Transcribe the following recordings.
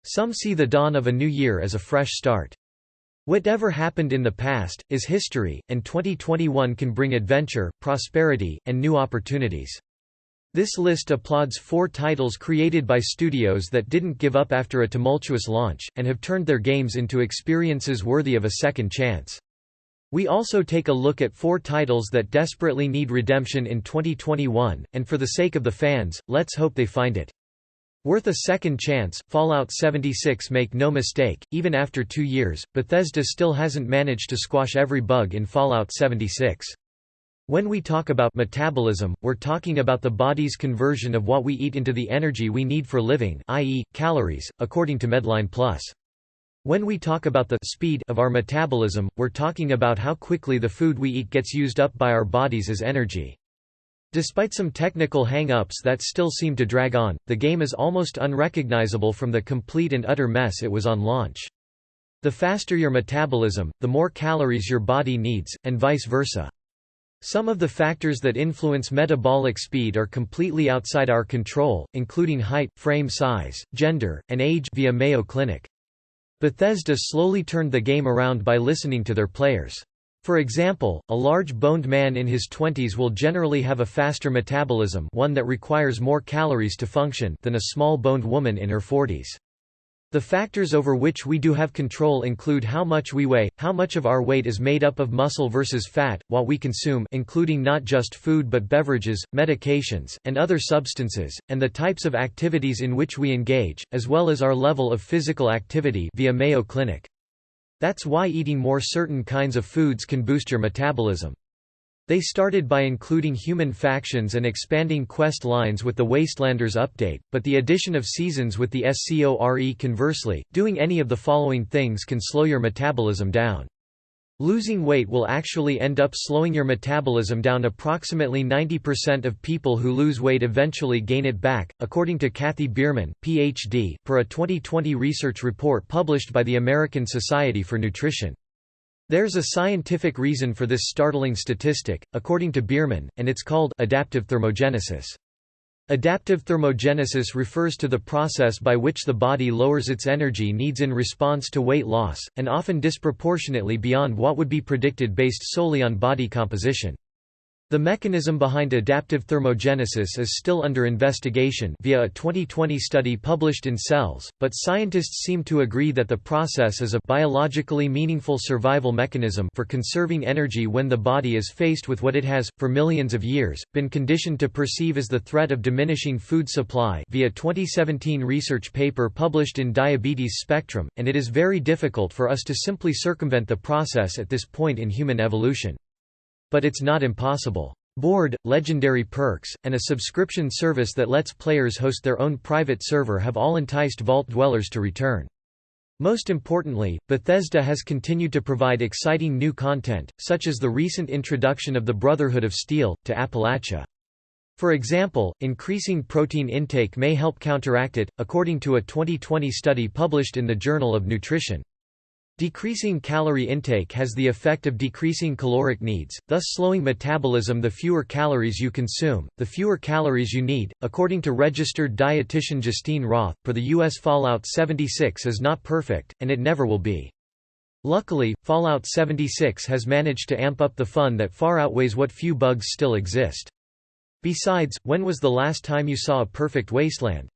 Some see the dawn of a new year as a fresh start. Whatever happened in the past is history, and 2021 can bring adventure, prosperity, and new opportunities. This list applauds 4 titles created by studios that didn't give up after a tumultuous launch, and have turned their games into experiences worthy of a second chance. We also take a look at 4 titles that desperately need redemption in 2021, and for the sake of the fans, let's hope they find it worth a second chance. Fallout 76. Make no mistake, even after 2 years, Bethesda still hasn't managed to squash every bug in Fallout 76. When we talk about metabolism, we're talking about the body's conversion of what we eat into the energy we need for living, i.e., calories, according to MedlinePlus. When we talk about the speed of our metabolism, we're talking about how quickly the food we eat gets used up by our bodies as energy. Despite some technical hang-ups that still seem to drag on, the game is almost unrecognizable from the complete and utter mess it was on launch. The faster your metabolism, the more calories your body needs, and vice versa. Some of the factors that influence metabolic speed are completely outside our control, including height, frame size, gender, and age via Mayo Clinic. Bethesda slowly turned the game around by listening to their players. For example, a large-boned man in his 20s will generally have a faster metabolism, one that requires more calories to function, than a small-boned woman in her 40s. The factors over which we do have control include how much we weigh, how much of our weight is made up of muscle versus fat, what we consume including not just food but beverages, medications, and other substances, and the types of activities in which we engage, as well as our level of physical activity via Mayo Clinic. That's why eating more certain kinds of foods can boost your metabolism. They started by including human factions and expanding quest lines with the Wastelanders update, but the addition of seasons with the SCORE conversely, doing any of the following things can slow your metabolism down. Losing weight will actually end up slowing your metabolism down. Approximately 90% of people who lose weight eventually gain it back, according to Kathy Bierman, Ph.D., per a 2020 research report published by the American Society for Nutrition. There's a scientific reason for this startling statistic, according to Bierman, and it's called adaptive thermogenesis. Adaptive thermogenesis refers to the process by which the body lowers its energy needs in response to weight loss, and often disproportionately beyond what would be predicted based solely on body composition. The mechanism behind adaptive thermogenesis is still under investigation via a 2020 study published in Cells, but scientists seem to agree that the process is a biologically meaningful survival mechanism for conserving energy when the body is faced with what it has, for millions of years, been conditioned to perceive as the threat of diminishing food supply via 2017 research paper published in Diabetes Spectrum, and it is very difficult for us to simply circumvent the process at this point in human evolution. But it's not impossible. Board, legendary perks, and a subscription service that lets players host their own private server have all enticed Vault dwellers to return. Most importantly, Bethesda has continued to provide exciting new content, such as the recent introduction of the Brotherhood of Steel, to Appalachia. For example, increasing protein intake may help counteract it, according to a 2020 study published in the Journal of Nutrition. Decreasing calorie intake has the effect of decreasing caloric needs, thus slowing metabolism. The fewer calories you consume, the fewer calories you need, according to registered dietitian Justine Roth. Per the U.S., Fallout 76 is not perfect, and it never will be. Luckily, Fallout 76 has managed to amp up the fun that far outweighs what few bugs still exist. Besides, when was the last time you saw a perfect wasteland?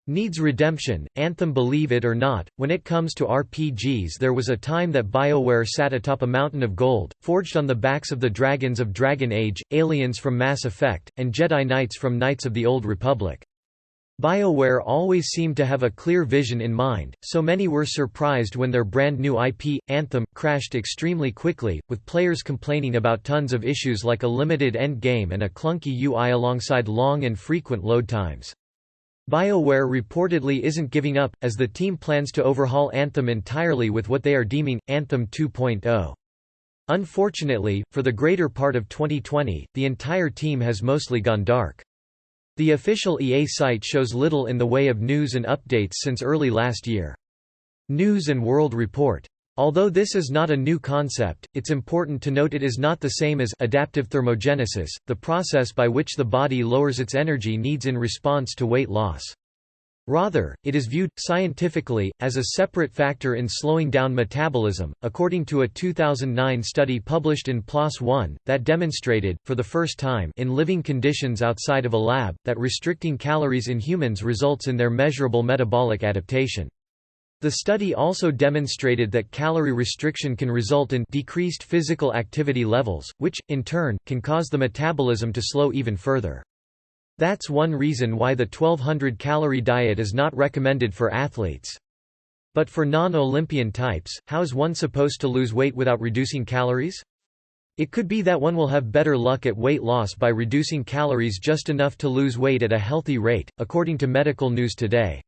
Needs redemption, Anthem. Believe it or not, when it comes to RPGs, there was a time that BioWare sat atop a mountain of gold, forged on the backs of the dragons of Dragon Age, aliens from Mass Effect, and Jedi Knights from Knights of the Old Republic. BioWare always seemed to have a clear vision in mind, so many were surprised when their brand new IP, Anthem, crashed extremely quickly, with players complaining about tons of issues like a limited end game and a clunky UI alongside long and frequent load times. BioWare reportedly isn't giving up, as the team plans to overhaul Anthem entirely with what they are deeming Anthem 2.0. Unfortunately, for the greater part of 2020, the entire team has mostly gone dark. The official EA site shows little in the way of news and updates since early last year. News and World Report. Although this is not a new concept, it's important to note it is not the same as adaptive thermogenesis, the process by which the body lowers its energy needs in response to weight loss. Rather, it is viewed, scientifically, as a separate factor in slowing down metabolism, according to a 2009 study published in PLOS One, that demonstrated, for the first time in living conditions outside of a lab, that restricting calories in humans results in their measurable metabolic adaptation. The study also demonstrated that calorie restriction can result in decreased physical activity levels, which, in turn, can cause the metabolism to slow even further. That's one reason why the 1200-calorie diet is not recommended for athletes. But for non-Olympian types, how is one supposed to lose weight without reducing calories? It could be that one will have better luck at weight loss by reducing calories just enough to lose weight at a healthy rate, according to Medical News Today.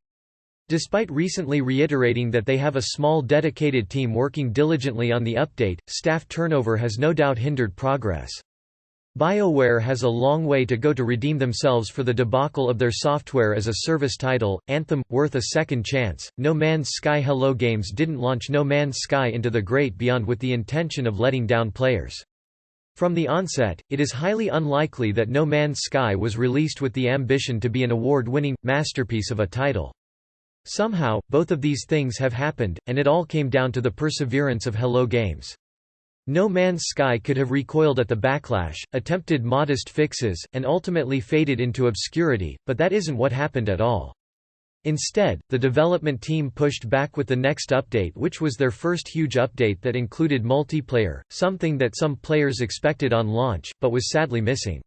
Despite recently reiterating that they have a small dedicated team working diligently on the update, staff turnover has no doubt hindered progress. BioWare has a long way to go to redeem themselves for the debacle of their software as a service title, Anthem, worth a second chance. No Man's Sky. Hello Games didn't launch No Man's Sky into the great beyond with the intention of letting down players. From the onset, it is highly unlikely that No Man's Sky was released with the ambition to be an award-winning, masterpiece of a title. Somehow, both of these things have happened, and it all came down to the perseverance of Hello Games. No Man's Sky could have recoiled at the backlash, attempted modest fixes, and ultimately faded into obscurity, but that isn't what happened at all. Instead, the development team pushed back with the next update, which was their first huge update that included multiplayer, something that some players expected on launch, but was sadly missing.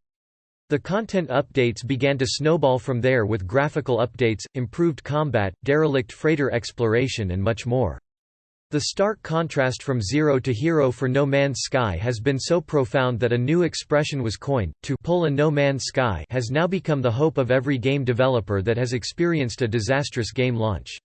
The content updates began to snowball from there with graphical updates, improved combat, derelict freighter exploration and much more. The stark contrast from zero to hero for No Man's Sky has been so profound that a new expression was coined, to pull a No Man's Sky has now become the hope of every game developer that has experienced a disastrous game launch.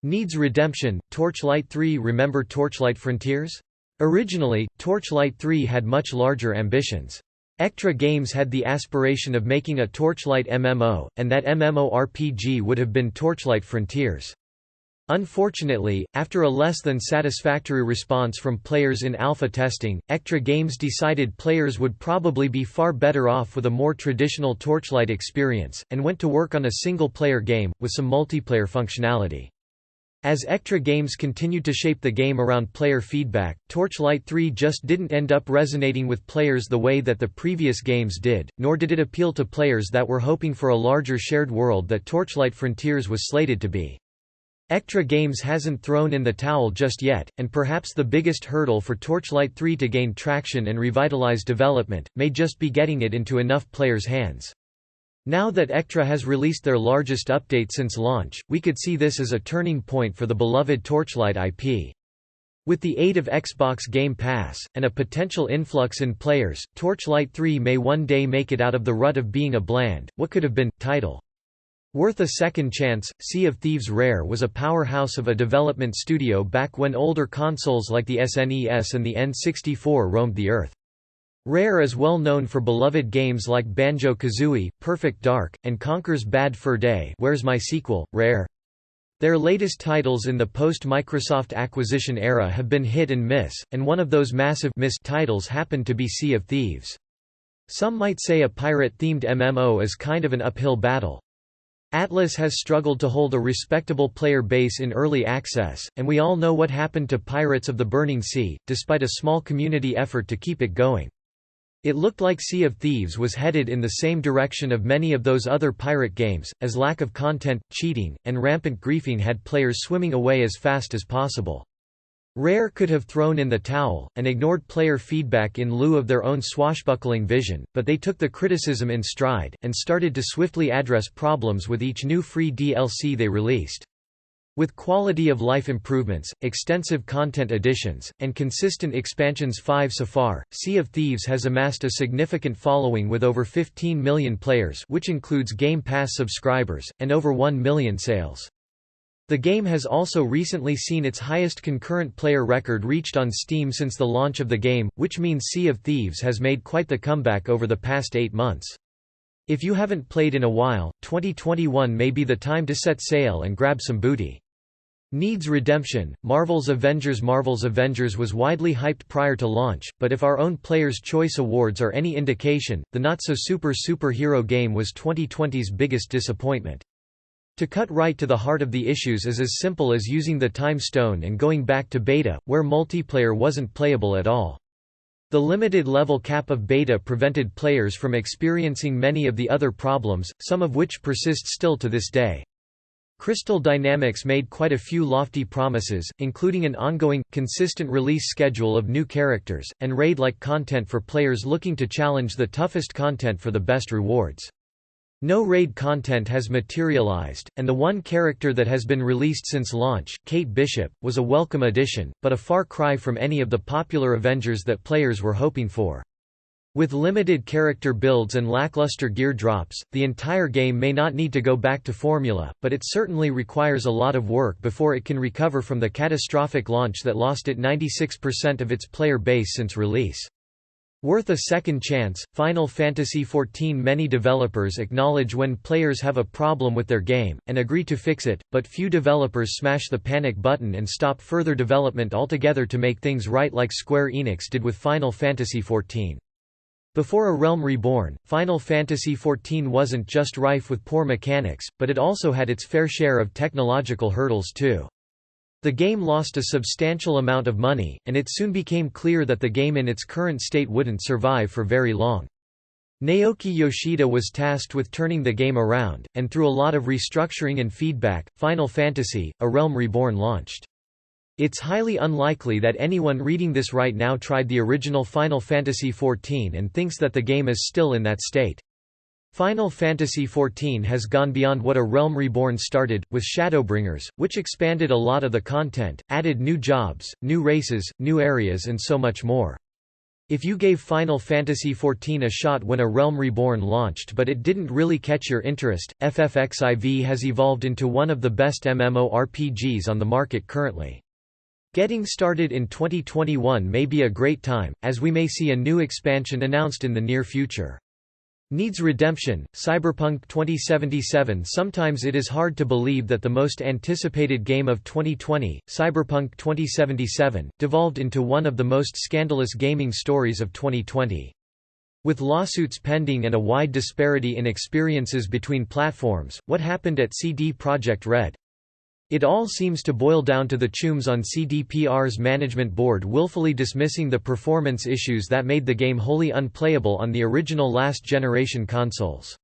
Needs redemption. Torchlight 3. Remember Torchlight Frontiers? Originally, Torchlight 3 had much larger ambitions. Ectra Games had the aspiration of making a Torchlight MMO, and that MMORPG would have been Torchlight Frontiers. Unfortunately, after a less than satisfactory response from players in alpha testing, Ectra Games decided players would probably be far better off with a more traditional Torchlight experience, and went to work on a single-player game, with some multiplayer functionality. As Ectra Games continued to shape the game around player feedback, Torchlight 3 just didn't end up resonating with players the way that the previous games did, nor did it appeal to players that were hoping for a larger shared world that Torchlight Frontiers was slated to be. Ectra Games hasn't thrown in the towel just yet, and perhaps the biggest hurdle for Torchlight 3 to gain traction and revitalize development, may just be getting it into enough players' hands. Now that Ectra has released their largest update since launch, we could see this as a turning point for the beloved Torchlight IP. With the aid of Xbox Game Pass, and a potential influx in players, Torchlight 3 may one day make it out of the rut of being a bland, what could have been, title. Worth a second chance. Sea of Thieves. Rare was a powerhouse of a development studio back when older consoles like the SNES and the N64 roamed the earth. Rare is well known for beloved games like Banjo-Kazooie, Perfect Dark, and Conker's Bad Fur Day. Where's My Sequel, Rare? Their latest titles in the post-Microsoft acquisition era have been hit and miss, and one of those massive miss titles happened to be Sea of Thieves. Some might say a pirate-themed MMO is kind of an uphill battle. Atlas has struggled to hold a respectable player base in early access, and we all know what happened to Pirates of the Burning Sea, despite a small community effort to keep it going. It looked like Sea of Thieves was headed in the same direction of many of those other pirate games, as lack of content, cheating, and rampant griefing had players swimming away as fast as possible. Rare could have thrown in the towel, and ignored player feedback in lieu of their own swashbuckling vision, but they took the criticism in stride, and started to swiftly address problems with each new free DLC they released. With quality of life improvements, extensive content additions, and consistent expansions 5 so far, Sea of Thieves has amassed a significant following with over 15 million players, which includes Game Pass subscribers, and over 1 million sales. The game has also recently seen its highest concurrent player record reached on Steam since the launch of the game, which means Sea of Thieves has made quite the comeback over the past 8 months. If you haven't played in a while, 2021 may be the time to set sail and grab some booty. Needs redemption. Marvel's Avengers. Marvel's Avengers was widely hyped prior to launch, but if our own Players' Choice Awards are any indication, the not-so-superhero game was 2020's biggest disappointment. To cut right to the heart of the issues is as simple as using the time stone and going back to beta, where multiplayer wasn't playable at all. The limited level cap of beta prevented players from experiencing many of the other problems, some of which persist still to this day. Crystal Dynamics made quite a few lofty promises, including an ongoing, consistent release schedule of new characters, and raid-like content for players looking to challenge the toughest content for the best rewards. No raid content has materialized, and the one character that has been released since launch, Kate Bishop, was a welcome addition, but a far cry from any of the popular Avengers that players were hoping for. With limited character builds and lackluster gear drops, the entire game may not need to go back to formula, but it certainly requires a lot of work before it can recover from the catastrophic launch that lost it 96% of its player base since release. Worth a second chance, Final Fantasy XIV. Many developers acknowledge when players have a problem with their game, and agree to fix it, but few developers smash the panic button and stop further development altogether to make things right like Square Enix did with Final Fantasy XIV. Before A Realm Reborn, Final Fantasy XIV wasn't just rife with poor mechanics, but it also had its fair share of technological hurdles too. The game lost a substantial amount of money, and it soon became clear that the game in its current state wouldn't survive for very long. Naoki Yoshida was tasked with turning the game around, and through a lot of restructuring and feedback, Final Fantasy: A Realm Reborn launched. It's highly unlikely that anyone reading this right now tried the original Final Fantasy XIV and thinks that the game is still in that state. Final Fantasy XIV has gone beyond what A Realm Reborn started, with Shadowbringers, which expanded a lot of the content, added new jobs, new races, new areas and so much more. If you gave Final Fantasy XIV a shot when A Realm Reborn launched but it didn't really catch your interest, FFXIV has evolved into one of the best MMORPGs on the market currently. Getting started in 2021 may be a great time, as we may see a new expansion announced in the near future. Needs redemption, Cyberpunk 2077. Sometimes it is hard to believe that the most anticipated game of 2020, Cyberpunk 2077, devolved into one of the most scandalous gaming stories of 2020. With lawsuits pending and a wide disparity in experiences between platforms, what happened at CD Projekt Red? It all seems to boil down to the chums on CDPR's management board willfully dismissing the performance issues that made the game wholly unplayable on the original last-generation consoles.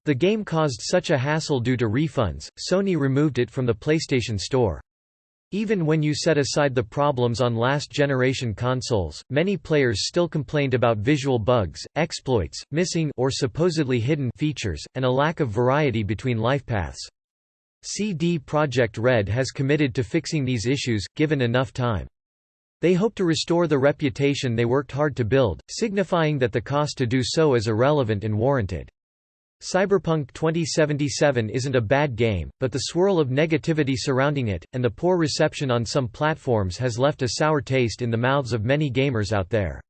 The game caused such a hassle due to refunds, Sony removed it from the PlayStation Store. Even when you set aside the problems on last-generation consoles, many players still complained about visual bugs, exploits, missing or supposedly hidden features, and a lack of variety between life paths. CD Projekt Red has committed to fixing these issues, given enough time. They hope to restore the reputation they worked hard to build, signifying that the cost to do so is irrelevant and warranted. Cyberpunk 2077 isn't a bad game, but the swirl of negativity surrounding it, and the poor reception on some platforms has left a sour taste in the mouths of many gamers out there.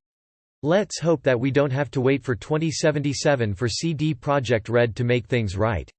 Let's hope that we don't have to wait for 2077 for CD Projekt Red to make things right.